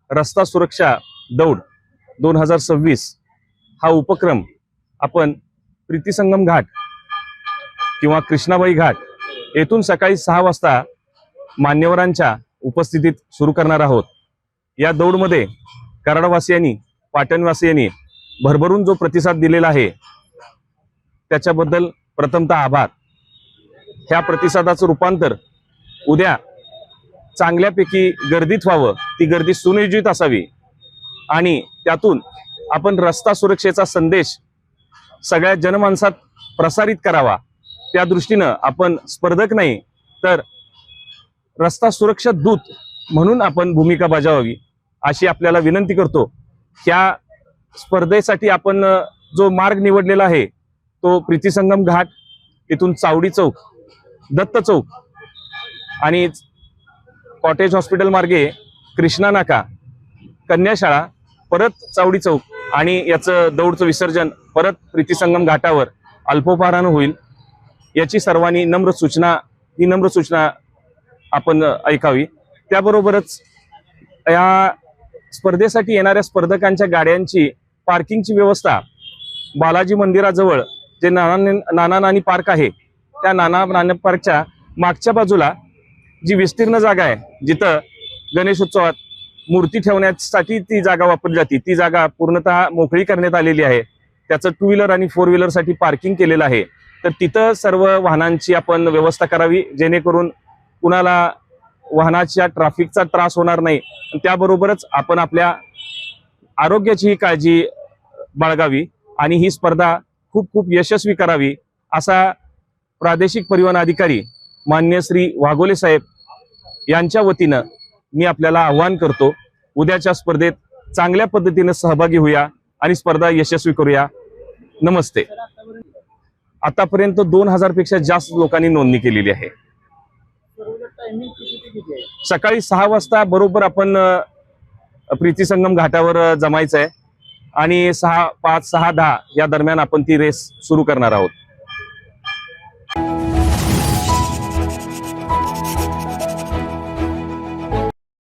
रस्ता सुरक्षा दौड 2026 हा उपक्रम आपण प्रीतिसंगम घाट किंवा कृष्णाबाई घाट येथून सकाळी 6 वाजता मान्यवरांच्या उपस्थितीत सुरू करणार आहोत। या दौडमध्ये कराडवासियांनी, पाटणवासियांनी भरभरून जो प्रतिसाद दिलेला आहे त्याच्याबद्दल प्रथमतः आभार। ह्या प्रतिसादाचं रूपांतर उद्या चांगल्यापैकी गर्दीत व्हावं, ती गर्दी सुनियोजित असावी आणि त्यातून आपण रस्ता सुरक्षेचा संदेश सगळ्या जनमानसात प्रसारित करावा। त्या दृष्टीनं आपण स्पर्धक नाही तर रस्ता सुरक्षा दूत म्हणून आपण भूमिका बजावावी अशी आपल्याला विनंती करतो। ह्या स्पर्धेसाठी आपण जो मार्ग निवडलेला आहे तो प्रीतिसंगम घाट, तिथून चावडी चौक, दत्त चौक आणि कॉटेज हॉस्पिटल मार्गे कृष्णा नाका, कन्याशाळा, परत चावडी चौक आणि याचं दौडचं विसर्जन परत प्रीतिसंगम घाटावर अल्पोपहारानं होईल। याची सर्वांनी नम्र सूचना आपण ऐकावी। त्याबरोबरच या स्पर्धेसाठी येणाऱ्या स्पर्धकांच्या गाड्यांची पार्किंगची व्यवस्था बालाजी मंदिराजवळ जे नाना नानी पार्क आहे त्या नाना नानी पार्कच्या मागच्या बाजूला जी विस्तीर्ण जागा आहे, जिथं गणेशोत्सवात मूर्ती ठेवण्यासाठी ती जागा वापरली जाते, ती जागा पूर्णतः मोकळी करण्यात आलेली आहे। त्याचं 2 व्हीलर आणि 4 व्हीलरसाठी पार्किंग केलेलं आहे। तर तिथं सर्व वाहनांची आपण व्यवस्था करावी, जेणेकरून कुणाला वाहनाच्या ट्रॅफिकचा त्रास होणार नाही। त्याबरोबरच आपण आपल्या आरोग्याची काळजी बाळगावी आणि ही स्पर्धा खूप खूप यशस्वी करावी असा प्रादेशिक परिवहन अधिकारी मान्य श्री वाघोले साहेब यांच्या वतीनं मी आपल्याला आवाहन करतो। उद्याच्या स्पर्धेत चांगल्या पद्धतीने सहभागी होऊया आणि स्पर्धा यशस्वी करूया। नमस्ते। आतापर्यंत 2000 पेक्षा जास्त लोकांनी नोंदणी केलेली आहे। सकाळी 6 वाजता बरोबर आपण प्रीतिसंगम घाटावर जमायचं आहे आणि 6:05, 6:10 या दरम्यान आपण ती रेस सुरू करणार आहोत।